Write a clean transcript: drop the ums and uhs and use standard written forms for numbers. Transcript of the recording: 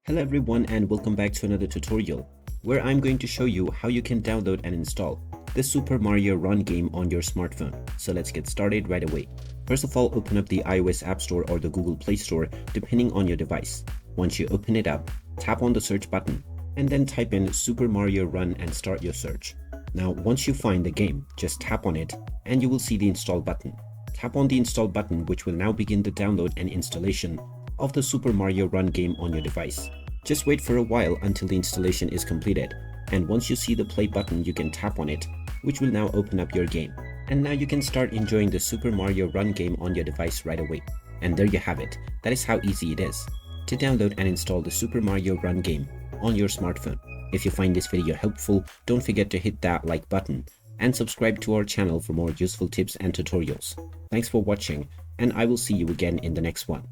Hello everyone and welcome back to another tutorial where I'm going to show you how you can download and install the Super Mario Run game on your smartphone. So let's get started right away. First of all, open up the iOS App Store or the Google Play Store depending on your device. Once you open it up, tap on the search button and then type in Super Mario Run and start your search. Now once you find the game, just tap on it and you will see the install button. Tap on the install button, which will now begin the download and installation of the Super Mario Run game on your device. Just wait for a while until the installation is completed, and once you see the play button you can tap on it, which will now open up your game. And now you can start enjoying the Super Mario Run game on your device right away. And there you have it. That is how easy it is to download and install the Super Mario Run game on your smartphone. If you find this video helpful, don't forget to hit that like button and subscribe to our channel for more useful tips and tutorials. Thanks for watching, and I will see you again in the next one.